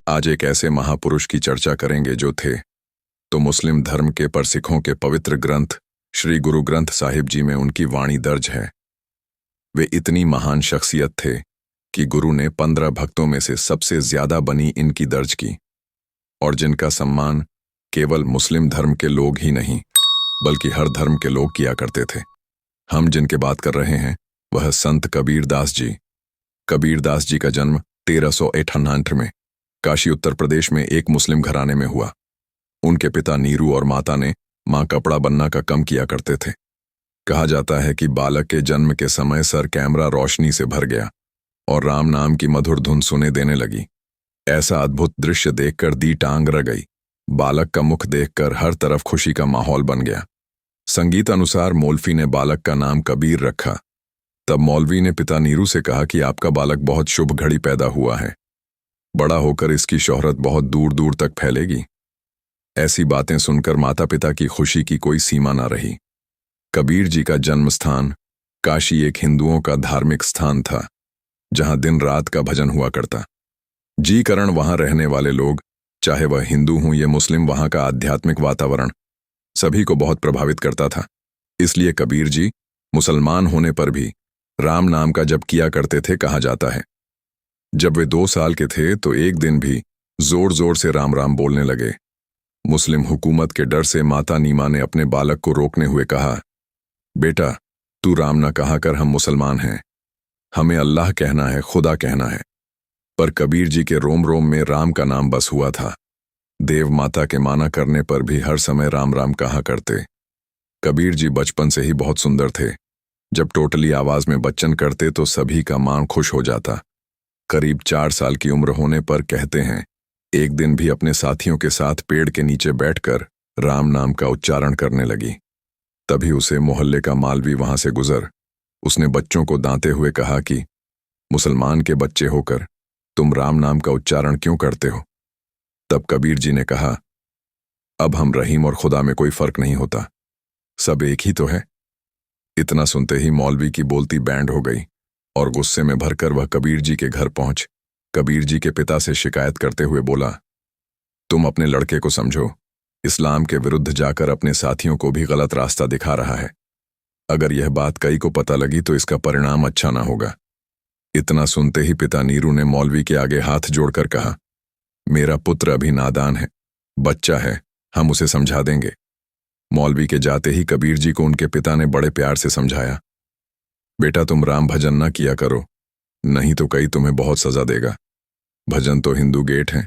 आज एक ऐसे महापुरुष की चर्चा करेंगे जो थे तो मुस्लिम धर्म के पर सिखों के पवित्र ग्रंथ श्री गुरु ग्रंथ साहिब जी में उनकी वाणी दर्ज है। वे इतनी महान शख्सियत थे कि गुरु ने 15 भक्तों में से सबसे ज्यादा बनी इनकी दर्ज की, और जिनका सम्मान केवल मुस्लिम धर्म के लोग ही नहीं बल्कि हर धर्म के लोग किया करते थे। हम जिनके बात कर रहे हैं वह संत कबीरदास जी। कबीरदास जी का जन्म 1398 में काशी उत्तर प्रदेश में एक मुस्लिम घराने में हुआ। उनके पिता नीरू और माता ने मां कपड़ा बनना का काम किया करते थे। कहा जाता है कि बालक के जन्म के समय सर कैमरा रोशनी से भर गया और राम नाम की मधुर धुन सुने देने लगी। ऐसा अद्भुत दृश्य देखकर दी टांग रह गई। बालक का मुख देखकर हर तरफ खुशी का माहौल बन गया। संगीत अनुसार मौलवी ने बालक का नाम कबीर रखा। तब मौलवी ने पिता नीरू से कहा कि आपका बालक बहुत शुभ घड़ी पैदा हुआ है, बड़ा होकर इसकी शोहरत बहुत दूर दूर तक फैलेगी। ऐसी बातें सुनकर माता पिता की खुशी की कोई सीमा न रही। कबीर जी का जन्म स्थान काशी एक हिंदुओं का धार्मिक स्थान था, जहां दिन रात का भजन हुआ करता। जी करण वहां रहने वाले लोग, चाहे वह हिंदू हों या मुस्लिम, वहां का आध्यात्मिक वातावरण सभी को बहुत प्रभावित करता था। इसलिए कबीर जी मुसलमान होने पर भी राम नाम का जप किया करते थे। कहा जाता है जब वे 2 साल के थे तो एक दिन भी जोर जोर से राम राम बोलने लगे। मुस्लिम हुकूमत के डर से माता नीमा ने अपने बालक को रोकने हुए कहा, बेटा तू राम ना कहा कर, हम मुसलमान हैं, हमें अल्लाह कहना है, खुदा कहना है। पर कबीर जी के रोम रोम में राम का नाम बस हुआ था। देव माता के माना करने पर भी हर समय राम राम कहा करते। कबीर जी बचपन से ही बहुत सुंदर थे। जब टोटली आवाज में बच्चन करते तो सभी का मान खुश हो जाता। करीब 4 साल की उम्र होने पर कहते हैं एक दिन भी अपने साथियों के साथ पेड़ के नीचे बैठकर राम नाम का उच्चारण करने लगी। तभी उसे मोहल्ले का मालवी वहां से गुजर। उसने बच्चों को दांते हुए कहा कि मुसलमान के बच्चे होकर तुम राम नाम का उच्चारण क्यों करते हो? तब कबीर जी ने कहा, अब हम रहीम और खुदा में कोई फर्क नहीं होता, सब एक ही तो है। इतना सुनते ही मौलवी की बोलती बैंड हो गई और गुस्से में भरकर वह कबीर जी के घर पहुंच कबीर जी के पिता से शिकायत करते हुए बोला, तुम अपने लड़के को समझो, इस्लाम के विरुद्ध जाकर अपने साथियों को भी गलत रास्ता दिखा रहा है। अगर यह बात कई को पता लगी तो इसका परिणाम अच्छा ना होगा। इतना सुनते ही पिता नीरू ने मौलवी के आगे हाथ जोड़कर कहा, मेरा पुत्र अभी नादान है, बच्चा है, हम उसे समझा देंगे। मौलवी के जाते ही कबीर जी को उनके पिता ने बड़े प्यार से समझाया, बेटा तुम राम भजन ना किया करो, नहीं तो कई तुम्हें बहुत सजा देगा। भजन तो हिंदू गेट है,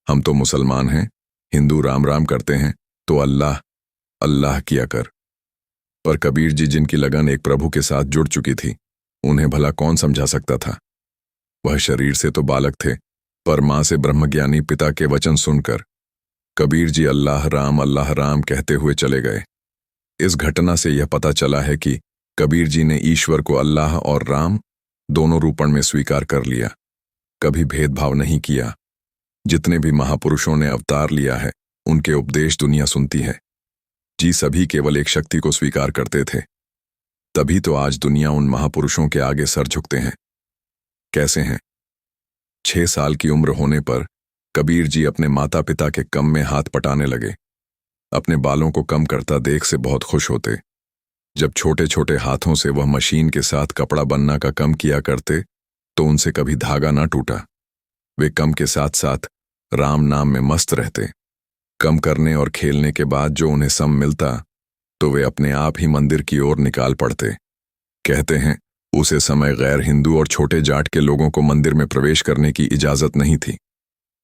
हम तो मुसलमान हैं, हिंदू राम राम करते हैं तो अल्लाह अल्लाह किया कर। पर कबीर जी जिनकी लगन एक प्रभु के साथ जुड़ चुकी थी, उन्हें भला कौन समझा सकता था। वह शरीर से तो बालक थे, पर मां से ब्रह्मज्ञानी पिता के वचन सुनकर कबीर जी अल्लाह राम कहते हुए चले गए। इस घटना से यह पता चला है कि कबीर जी ने ईश्वर को अल्लाह और राम दोनों रूपण में स्वीकार कर लिया, कभी भेदभाव नहीं किया। जितने भी महापुरुषों ने अवतार लिया है उनके उपदेश दुनिया सुनती है। जी सभी केवल एक शक्ति को स्वीकार करते थे, तभी तो आज दुनिया उन महापुरुषों के आगे सर झुकते हैं। कैसे हैं? 6 साल की उम्र होने पर कबीर जी अपने माता पिता के कम में हाथ पटाने लगे। अपने बालों को कम करता देख से बहुत खुश होते। जब छोटे छोटे हाथों से वह मशीन के साथ कपड़ा बनना का कम किया करते तो उनसे कभी धागा ना टूटा। वे कम के साथ साथ राम नाम में मस्त रहते। कम करने और खेलने के बाद जो उन्हें सम मिलता तो वे अपने आप ही मंदिर की ओर निकाल पड़ते। कहते हैं उसे समय गैर हिंदू और छोटे जाट के लोगों को मंदिर में प्रवेश करने की इजाजत नहीं थी।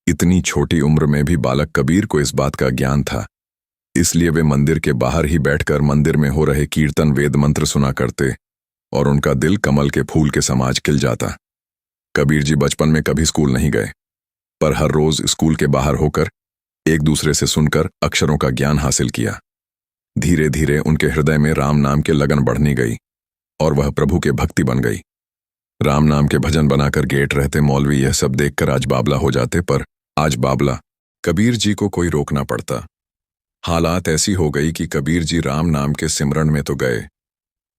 इतनी छोटी उम्र में भी बालक कबीर को इस बात का ज्ञान था, इसलिए वे मंदिर के बाहर ही बैठकर मंदिर में हो रहे कीर्तन वेद मंत्र सुना करते और उनका दिल कमल के फूल के समाज खिल जाता। कबीर जी बचपन में कभी स्कूल नहीं गए, पर हर रोज स्कूल के बाहर होकर एक दूसरे से सुनकर अक्षरों का ज्ञान हासिल किया। धीरे धीरे उनके हृदय में राम नाम के लगन बढ़नी गई और वह प्रभु के भक्ति बन गई। राम नाम के भजन बनाकर गेट रहते मौलवी यह सब देखकर आज बाबला हो जाते, पर आज बाबला कबीर जी को कोई रोकना पड़ता। हालात ऐसी हो गई कि कबीर जी राम नाम के सिमरन में तो गए,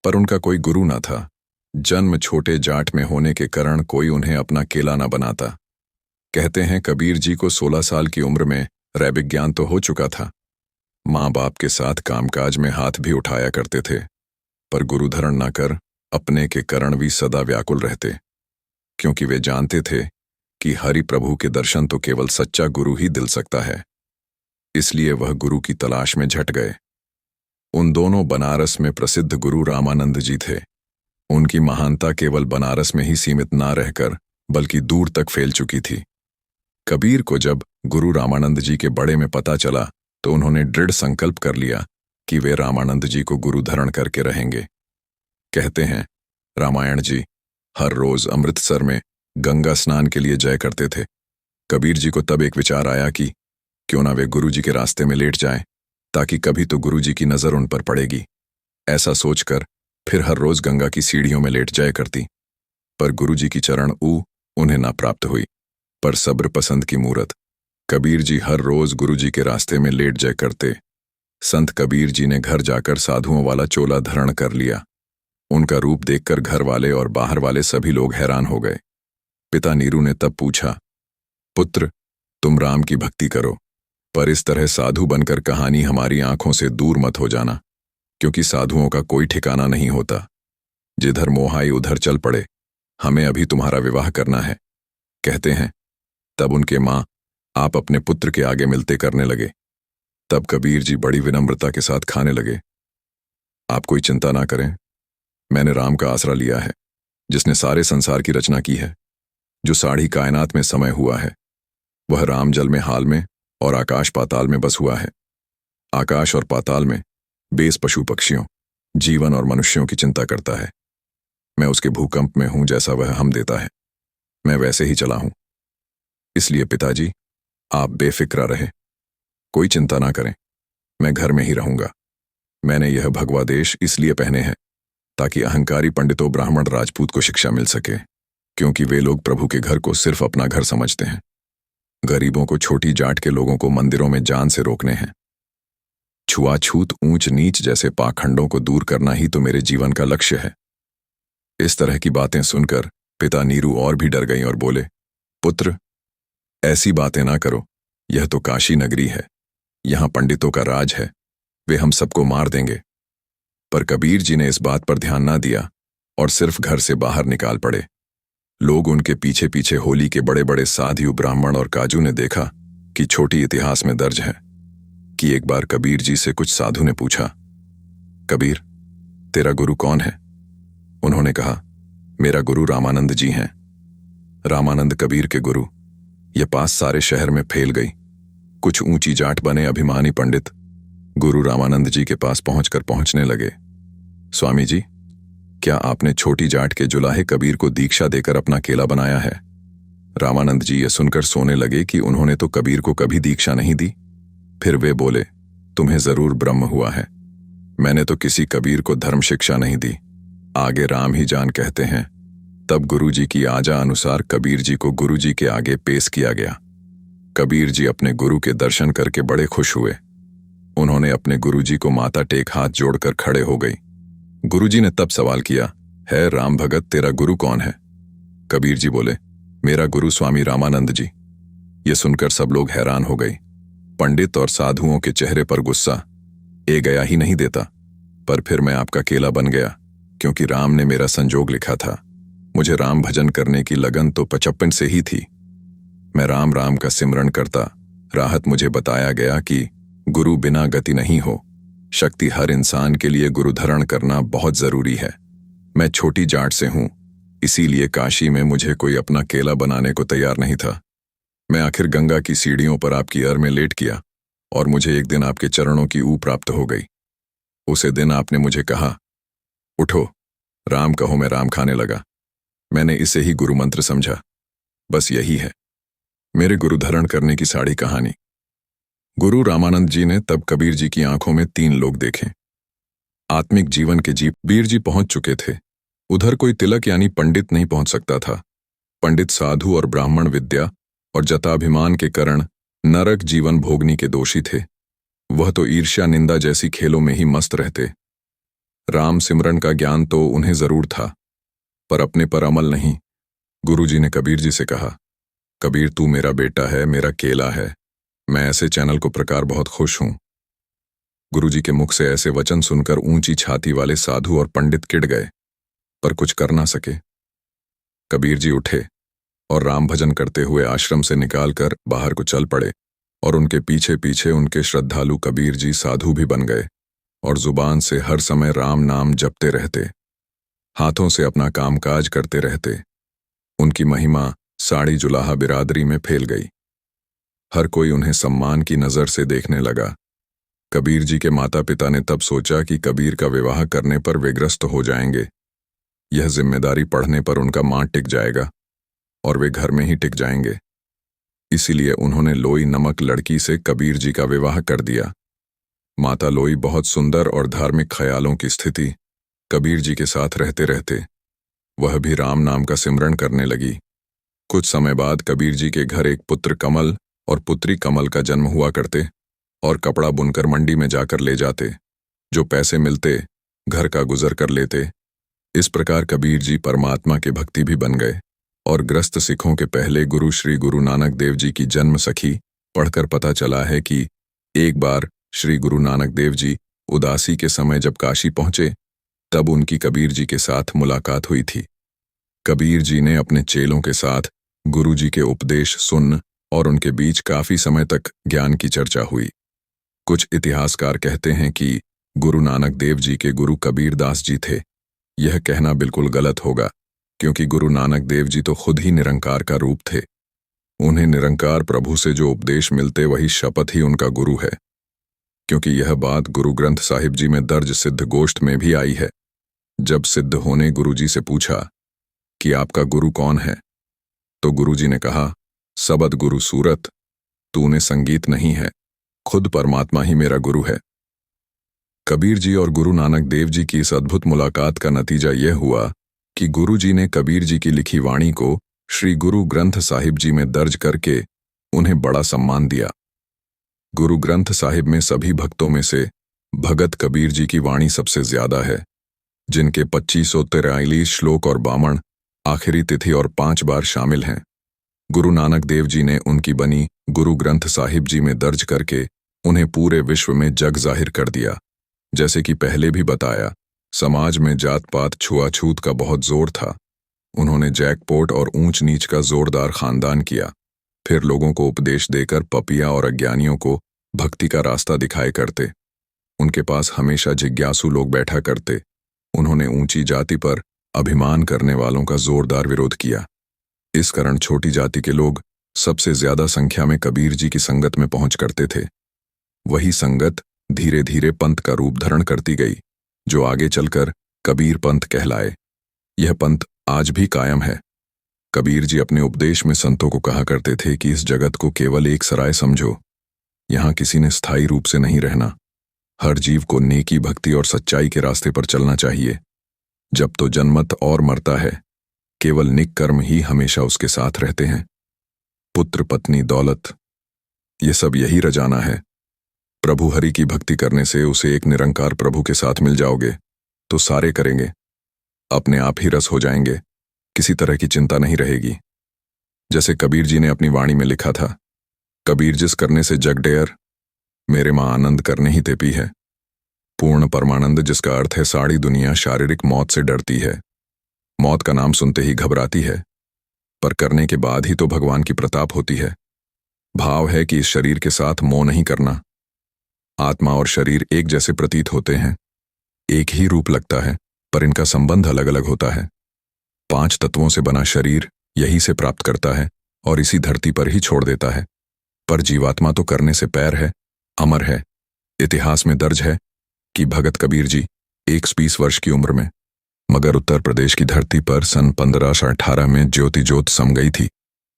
पर उनका कोई गुरु ना था। जन्म छोटे जाट में होने के कारण कोई उन्हें अपना केला न बनाता। कहते हैं कबीर जी को 16 साल की उम्र में रैबिक ज्ञान तो हो चुका था। माँ बाप के साथ कामकाज में हाथ भी उठाया करते थे, पर गुरु धारण न कर अपने के कारण भी सदा व्याकुल रहते, क्योंकि वे जानते थे कि हरि प्रभु के दर्शन तो केवल सच्चा गुरु ही दिल सकता है। इसलिए वह गुरु की तलाश में झट गए। उन दोनों बनारस में प्रसिद्ध गुरु रामानंद जी थे। उनकी महानता केवल बनारस में ही सीमित ना रहकर बल्कि दूर तक फैल चुकी थी। कबीर को जब गुरु रामानंद जी के बड़े में पता चला तो उन्होंने दृढ़ संकल्प कर लिया कि वे रामानंद जी को गुरु धारण करके रहेंगे। कहते हैं रामायण जी हर रोज अमृतसर में गंगा स्नान के लिए जाया करते थे। कबीर जी को तब एक विचार आया कि क्यों ना वे गुरु जी के रास्ते में लेट जाएं, ताकि कभी तो गुरु जी की नजर उन पर पड़ेगी। ऐसा सोचकर फिर हर रोज गंगा की सीढ़ियों में लेट जाया करती, पर गुरु जी की चरण उन्हें ना प्राप्त हुई। पर सब्र पसंद की मूरत कबीर जी हर रोज गुरु जी के रास्ते में लेट जाया करते। संत कबीर जी ने घर जाकर साधुओं वाला चोला धारण कर लिया। उनका रूप देखकर घर वाले और बाहर वाले सभी लोग हैरान हो गए। पिता नीरू ने तब पूछा, पुत्र तुम राम की भक्ति करो, पर इस तरह साधु बनकर कहानी हमारी आंखों से दूर मत हो जाना, क्योंकि साधुओं का कोई ठिकाना नहीं होता। जिधर मोह आई उधर चल पड़े। हमें अभी तुम्हारा विवाह करना है। कहते हैं तब उनके माँ आप अपने पुत्र के आगे मिलते करने लगे। तब कबीर जी बड़ी विनम्रता के साथ खाने लगे। आप कोई चिंता ना करें, मैंने राम का आसरा लिया है, जिसने सारे संसार की रचना की है। जो साढ़ी कायनात में समय हुआ है वह राम जल में हाल में और आकाश पाताल में बस हुआ है। आकाश और पाताल में बेस पशु पक्षियों, जीवन और मनुष्यों की चिंता करता है। मैं उसके भूकंप में हूं, जैसा वह हम देता है मैं वैसे ही चला हूं। इसलिए पिताजी आप बेफिक्रा रहे, कोई चिंता ना करें, मैं घर में ही रहूंगा। मैंने यह भगवादेश इसलिए पहने हैं ताकि अहंकारी पंडितों ब्राह्मण राजपूत को शिक्षा मिल सके, क्योंकि वे लोग प्रभु के घर को सिर्फ अपना घर समझते हैं। गरीबों को, छोटी जाट के लोगों को मंदिरों में जान से रोकने हैं। छुआछूत, ऊंच नीच जैसे पाखंडों को दूर करना ही तो मेरे जीवन का लक्ष्य है। इस तरह की बातें सुनकर पिता नीरू और भी डर गई और बोले, पुत्र ऐसी बातें ना करो, यह तो काशी नगरी है, यहां पंडितों का राज है, वे हम सबको मार देंगे। पर कबीर जी ने इस बात पर ध्यान ना दिया और सिर्फ घर से बाहर निकाल पड़े। लोग उनके पीछे पीछे होली के बड़े बड़े साधु ब्राह्मण और काजू ने देखा कि छोटी इतिहास में दर्ज है कि एक बार कबीर जी से कुछ साधु ने पूछा, कबीर तेरा गुरु कौन है? उन्होंने कहा, मेरा गुरु रामानंद जी हैं। रामानंद कबीर के गुरु। ये पास सारे शहर में फैल गई। कुछ ऊंची जाट बने अभिमानी पंडित गुरु रामानंद जी के पास पहुंचने लगे। स्वामी जी, क्या आपने छोटी जाट के जुलाहे कबीर को दीक्षा देकर अपना केला बनाया है? रामानंद जी ये सुनकर सोने लगे कि उन्होंने तो कबीर को कभी दीक्षा नहीं दी। फिर वे बोले, तुम्हें जरूर ब्रह्म हुआ है, मैंने तो किसी कबीर को धर्म शिक्षा नहीं दी, आगे राम ही जान कहते हैं। तब गुरुजी की आजा अनुसार कबीर जी को गुरुजी के आगे पेश किया गया। कबीर जी अपने गुरु के दर्शन करके बड़े खुश हुए। उन्होंने अपने गुरुजी को माथा टेक हाथ जोड़कर खड़े हो गई। गुरुजी ने तब सवाल किया, है राम भगत तेरा गुरु कौन है? कबीर जी बोले, मेरा गुरु स्वामी रामानंद जी। ये सुनकर सब लोग हैरान हो गए। पंडित और साधुओं के चेहरे पर गुस्सा ए गया ही नहीं देता। पर फिर मैं आपका केला बन गया, क्योंकि राम ने मेरा संजोग लिखा था। मुझे राम भजन करने की लगन तो बचपन से ही थी। मैं राम राम का सिमरण करता। राहत मुझे बताया गया कि गुरु बिना गति नहीं हो। शक्ति हर इंसान के लिए गुरु धारण करना बहुत जरूरी है। मैं छोटी जाट से हूं, इसीलिए काशी में मुझे कोई अपना केला बनाने को तैयार नहीं था। मैं आखिर गंगा की सीढ़ियों पर आपकी अर में लेट किया और मुझे एक दिन आपके चरणों की ऊ प्राप्त हो गई। उसे दिन आपने मुझे कहा, उठो राम कहो। मैं राम खाने लगा। मैंने इसे ही गुरु मंत्र समझा। बस यही है मेरे गुरु धारण करने की सारी कहानी। गुरु रामानंद जी ने तब कबीर जी की आंखों में 3 लोग देखे। आत्मिक जीवन के जीव कबीर जी पहुंच चुके थे। उधर कोई तिलक यानी पंडित नहीं पहुंच सकता था। पंडित साधु और ब्राह्मण विद्या और जताभिमान के कारण नरक जीवन भोगनी के दोषी थे। वह तो ईर्ष्या निंदा जैसी खेलों में ही मस्त रहते। राम सिमरन का ज्ञान तो उन्हें जरूर था, पर अपने पर अमल नहीं। गुरुजी ने कबीर जी से कहा, कबीर तू मेरा बेटा है, मेरा केला है। मैं ऐसे चैनल को प्रकार बहुत खुश हूं। गुरुजी के मुख से ऐसे वचन सुनकर ऊंची छाती वाले साधु और पंडित किड़ गए, पर कुछ कर ना सके। कबीर जी उठे और राम भजन करते हुए आश्रम से निकालकर बाहर को चल पड़े, और उनके पीछे पीछे उनके श्रद्धालु कबीर जी साधु भी बन गए और जुबान से हर समय राम नाम जपते रहते, हाथों से अपना कामकाज करते रहते। उनकी महिमा साड़ी जुलाहा बिरादरी में फैल गई। हर कोई उन्हें सम्मान की नजर से देखने लगा। कबीर जी के माता पिता ने तब सोचा कि कबीर का विवाह करने पर वे ग्रस्त हो जाएंगे। यह जिम्मेदारी पढ़ने पर उनका मान टिक जाएगा और वे घर में ही टिक जाएंगे। इसीलिए उन्होंने लोई नमक लड़की से कबीर जी का विवाह कर दिया। माता लोई बहुत सुंदर और धार्मिक ख्यालों की स्थिति कबीर जी के साथ रहते रहते वह भी राम नाम का सिमरण करने लगी। कुछ समय बाद कबीर जी के घर एक पुत्र कमल और पुत्री कमल का जन्म हुआ करते और कपड़ा बुनकर मंडी में जाकर ले जाते। जो पैसे मिलते घर का गुजर कर लेते। इस प्रकार कबीर जी परमात्मा के भक्ति भी बन गए और ग्रस्त सिखों के पहले गुरु श्री गुरु नानक देव जी की जन्म सखी पढ़कर पता चला है कि एक बार श्री गुरु नानक देव जी उदासी के समय जब काशी पहुंचे तब उनकी कबीर जी के साथ मुलाकात हुई थी। कबीर जी ने अपने चेलों के साथ गुरु जी के उपदेश सुन और उनके बीच काफी समय तक ज्ञान की चर्चा हुई। कुछ इतिहासकार कहते हैं कि गुरु नानक देव जी के गुरु कबीर दास जी थे। यह कहना बिल्कुल गलत होगा, क्योंकि गुरु नानक देव जी तो खुद ही निरंकार का रूप थे। उन्हें निरंकार प्रभु से जो उपदेश मिलते वही शपथ ही उनका गुरु है, क्योंकि यह बात गुरु ग्रंथ साहिब जी में दर्ज सिद्ध गोष्ठ में भी आई है। जब सिद्ध होने गुरु जी से पूछा कि आपका गुरु कौन है, तो गुरु जी ने कहा, सबद गुरु सूरत, तूने संगीत नहीं है, खुद परमात्मा ही मेरा गुरु है। कबीर जी और गुरु नानक देव जी की इस अद्भुत मुलाकात का नतीजा यह हुआ कि गुरु जी ने कबीर जी की लिखी वाणी को श्री गुरु ग्रंथ साहिब जी में दर्ज करके उन्हें बड़ा सम्मान दिया। गुरु ग्रंथ साहिब में सभी भक्तों में से भगत कबीर जी की वाणी सबसे ज्यादा है, जिनके 2543 श्लोक और 52 आखिरी तिथि और 5 बार शामिल हैं। गुरु नानक देव जी ने उनकी बनी गुरु ग्रंथ साहिब जी में दर्ज करके उन्हें पूरे विश्व में जग जाहिर कर दिया। जैसे कि पहले भी बताया, समाज में जात पात छुआछूत का बहुत जोर था। उन्होंने जैकपॉट और ऊंच नीच का जोरदार खानदान किया। फिर लोगों को उपदेश देकर पपिया और अज्ञानियों को भक्ति का रास्ता दिखाए करते। उनके पास हमेशा जिज्ञासु लोग बैठा करते। उन्होंने ऊंची जाति पर अभिमान करने वालों का जोरदार विरोध किया। इस कारण छोटी जाति के लोग सबसे ज्यादा संख्या में कबीर जी की संगत में पहुंच करते थे। वही संगत धीरे धीरे पंथ का रूप धारण करती गई, जो आगे चलकर कबीर पंथ कहलाए। यह पंथ आज भी कायम है। कबीर जी अपने उपदेश में संतों को कहा करते थे कि इस जगत को केवल एक सराय समझो। यहाँ किसी ने स्थायी रूप से नहीं रहना। हर जीव को नेकी, भक्ति और सच्चाई के रास्ते पर चलना चाहिए। जब तो जन्मत और मरता है, केवल निक कर्म ही हमेशा उसके साथ रहते हैं। पुत्र, पत्नी, दौलत, ये सब यही रजाना है। प्रभु हरि की भक्ति करने से उसे एक निरंकार प्रभु के साथ मिल जाओगे तो सारे करेंगे, अपने आप ही रस हो जाएंगे, किसी तरह की चिंता नहीं रहेगी। जैसे कबीर जी ने अपनी वाणी में लिखा था, कबीर जिस करने से जग डेयर, मेरे मां आनंद करने ही ते पी है। पूर्ण परमानंद, जिसका अर्थ है सारी दुनिया शारीरिक मौत से डरती है, मौत का नाम सुनते ही घबराती है, पर करने के बाद ही तो भगवान की प्रताप होती है। भाव है कि इस शरीर के साथ मोह नहीं करना। आत्मा और शरीर एक जैसे प्रतीत होते हैं, एक ही रूप लगता है, पर इनका संबंध अलग अलग होता है। 5 तत्वों से बना शरीर यही से प्राप्त करता है और इसी धरती पर ही छोड़ देता है, पर जीवात्मा तो करने से पैर है, अमर है। इतिहास में दर्ज है कि भगत कबीर जी 120 वर्ष की उम्र में मगर उत्तर प्रदेश की धरती पर सन 1518 में ज्योति ज्योत सम गई थी।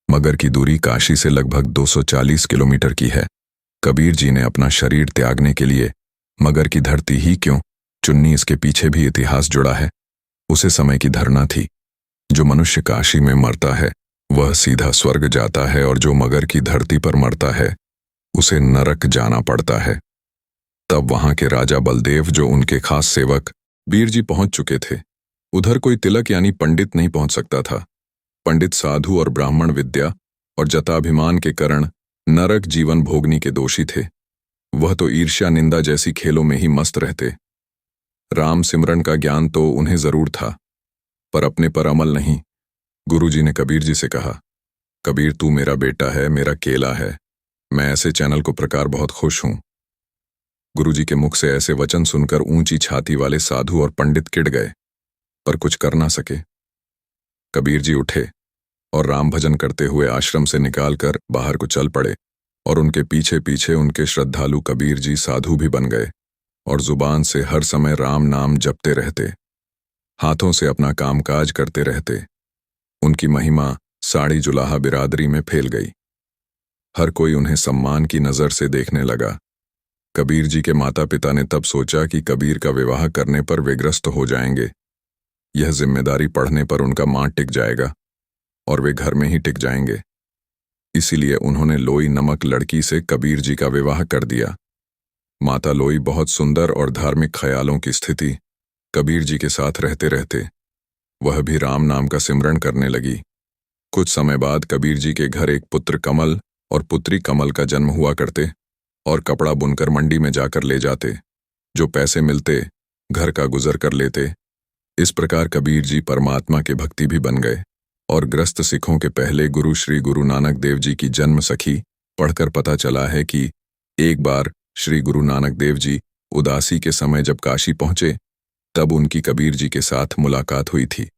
मगर की दूरी काशी से लगभग 240 किलोमीटर की है। कबीर जी ने अपना शरीर त्यागने के लिए मगर की धरती ही क्यों चुन्नी, इसके पीछे भी इतिहास जुड़ा है। उसे समय की धरना थी। जो मनुष्य काशी में मरता है वह सीधा स्वर्ग जाता है, और जो मगर की धरती पर मरता है उसे नरक जाना पड़ता है। तब वहां के राजा बलदेव, जो उनके खास सेवक बीर जी पहुंच चुके थे, उधर कोई तिलक यानी पंडित नहीं पहुंच सकता था। पंडित साधु और ब्राह्मण विद्या और जताभिमान के कारण नरक जीवन भोगनी के दोषी थे। वह तो ईर्ष्या निंदा जैसी खेलों में ही मस्त रहते। राम सिमरन का ज्ञान तो उन्हें जरूर था, पर अपने पर अमल नहीं। गुरुजी ने कबीर जी से कहा, कबीर तू मेरा बेटा है, मेरा केला है। मैं ऐसे चैनल को प्रकार बहुत खुश हूं। गुरुजी के मुख से ऐसे वचन सुनकर ऊंची छाती वाले साधु और पंडित किड़ गए, पर कुछ कर ना सके। कबीर जी उठे और राम भजन करते हुए आश्रम से निकालकर बाहर को चल पड़े, और उनके पीछे पीछे उनके श्रद्धालु कबीर जी साधु भी बन गए और जुबान से हर समय राम नाम जपते रहते, हाथों से अपना कामकाज करते रहते। उनकी महिमा साड़ी जुलाहा बिरादरी में फैल गई। हर कोई उन्हें सम्मान की नजर से देखने लगा। कबीर जी के माता पिता ने तब सोचा कि कबीर का विवाह करने पर वे ग्रस्त हो जाएंगे। यह जिम्मेदारी पढ़ने पर उनका मां टिक जाएगा और वे घर में ही टिक जाएंगे। इसीलिए उन्होंने लोई नमक लड़की से कबीर जी का विवाह कर दिया। माता लोई बहुत सुंदर और धार्मिक ख्यालों की स्थिति कबीर जी के साथ रहते रहते वह भी राम नाम का सिमरण करने लगी। कुछ समय बाद कबीर जी के घर एक पुत्र कमल और पुत्री कमल का जन्म हुआ करते और कपड़ा बुनकर मंडी में जाकर ले जाते। जो पैसे मिलते घर का गुजर कर लेते। इस प्रकार कबीर जी परमात्मा के भक्ति भी बन गए और ग्रस्त सिखों के पहले गुरु श्री गुरु नानक देव जी की जन्म सखी पढ़कर पता चला है कि एक बार श्री गुरु नानक देव जी उदासी के समय जब काशी पहुंचे तब उनकी कबीर जी के साथ मुलाकात हुई थी।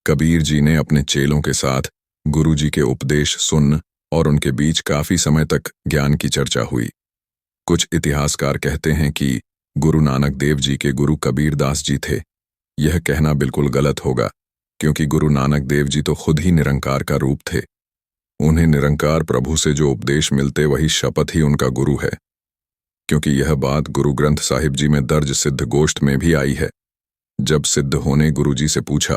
कबीर जी ने अपने चेलों के साथ गुरु जी के उपदेश सुन और उनके बीच काफी समय तक ज्ञान की चर्चा हुई। कुछ इतिहासकार कहते हैं कि गुरु नानक देव जी के गुरु कबीर दास जी थे। यह कहना बिल्कुल गलत होगा, क्योंकि गुरु नानक देव जी तो खुद ही निरंकार का रूप थे। उन्हें निरंकार प्रभु से जो उपदेश मिलते वही शपथ ही उनका गुरु है, क्योंकि यह बात गुरु ग्रंथ साहिब जी में दर्ज सिद्ध गोष्ठ में भी आई है। जब सिद्ध होने गुरु जी से पूछा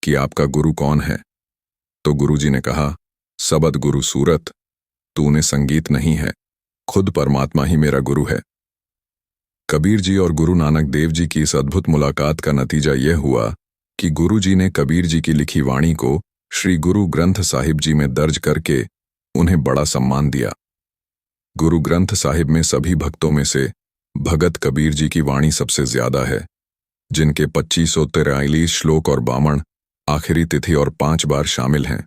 कि आपका गुरु कौन है, तो गुरु जी ने कहा, सबद गुरु सूरत, तूने संगीत नहीं है, खुद परमात्मा ही मेरा गुरु है। कबीर जी और गुरु नानक देव जी की इस अद्भुत मुलाकात का नतीजा यह हुआ कि गुरु जी ने कबीर जी की लिखी वाणी को श्री गुरु ग्रंथ साहिब जी में दर्ज करके उन्हें बड़ा सम्मान दिया। गुरु ग्रंथ साहिब में सभी भक्तों में से भगत कबीर जी की वाणी सबसे ज्यादा है, जिनके 2543 श्लोक और 52 आखिरी तिथि और 5 बार शामिल हैं।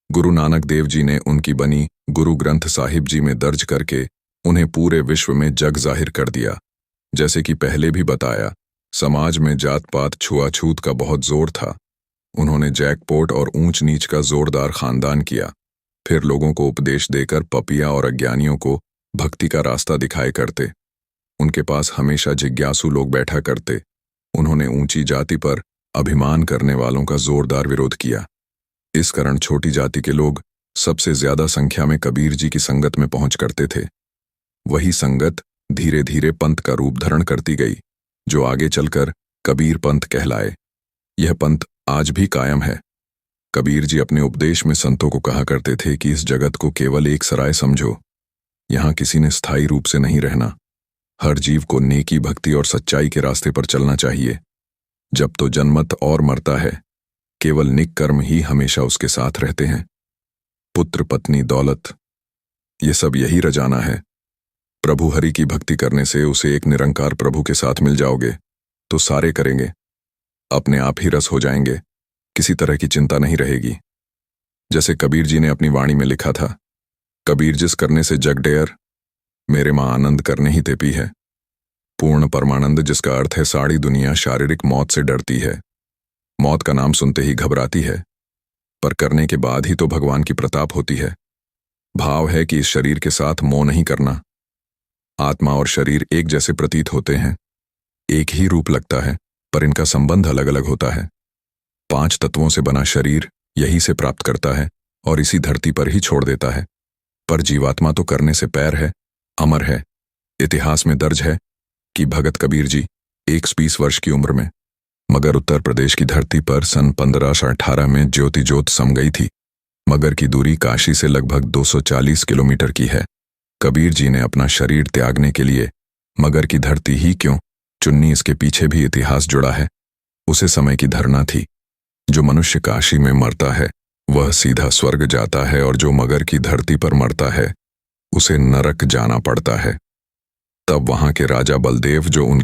गुरु नानक देव जी ने उनकी बनी गुरु ग्रंथ साहिब जी में दर्ज करके उन्हें पूरे विश्व में जग जाहिर कर दिया। जैसे कि पहले भी बताया, समाज में जात पात छुआछूत का बहुत जोर था। उन्होंने जैकपॉट और ऊंच नीच का जोरदार खानदान किया। फिर लोगों को उपदेश देकर पपिया और अज्ञानियों को भक्ति का रास्ता दिखाए करते। उनके पास हमेशा जिज्ञासु लोग बैठा करते। उन्होंने ऊंची जाति पर अभिमान करने वालों का जोरदार विरोध किया। इस कारण छोटी जाति के लोग सबसे ज्यादा संख्या में कबीर जी की संगत में पहुंच करते थे। वही संगत धीरे धीरे पंथ का रूप धारण करती गई, जो आगे चलकर कबीर पंथ कहलाए। यह पंथ आज भी कायम है। कबीर जी अपने उपदेश में संतों को कहा करते थे कि इस जगत को केवल एक सराय समझो। यहाँ किसी ने स्थायी रूप से नहीं रहना। हर जीव को नेकी, भक्ति और सच्चाई के रास्ते पर चलना चाहिए। जब तो जन्मत और मरता है, केवल निक कर्म ही हमेशा उसके साथ रहते हैं। पुत्र, पत्नी, दौलत, ये सब यही रजाना है। प्रभु हरि की भक्ति करने से उसे एक निरंकार प्रभु के साथ मिल जाओगे तो सारे करेंगे, अपने आप ही रस हो जाएंगे, किसी तरह की चिंता नहीं रहेगी। जैसे कबीर जी ने अपनी वाणी में लिखा था, कबीर जिस करने से जग डेयर, मेरे मां आनंद करने ही ते पी है। पूर्ण परमानंद, जिसका अर्थ है सारी दुनिया शारीरिक मौत से डरती है, मौत का नाम सुनते ही घबराती है, पर करने के बाद ही तो भगवान की प्रताप होती है। भाव है कि इस शरीर के साथ मोह नहीं करना। आत्मा और शरीर एक जैसे प्रतीत होते हैं, एक ही रूप लगता है, पर इनका संबंध अलग अलग होता है। 5 तत्वों से बना शरीर यही से प्राप्त करता है और इसी धरती पर ही छोड़ देता है। पर जीवात्मा तो करने से पैर है, अमर है। इतिहास में दर्ज है कि भगत कबीर जी 120 वर्ष की उम्र में मगर उत्तर प्रदेश की धरती पर सन 1518 में ज्योति ज्योत सम गई थी। मगर की दूरी काशी से लगभग 240 किलोमीटर की है। कबीर जी ने अपना शरीर त्यागने के लिए मगर की धरती ही क्यों चुन्नी, इसके पीछे भी इतिहास जुड़ा है। उसे समय की धरना थी। जो मनुष्य काशी में मरता है वह सीधा स्वर्ग जाता है और जो मगर की धरती पर मरता है उसे नरक जाना पड़ता है। तब वहां के राजा बलदेव जो उन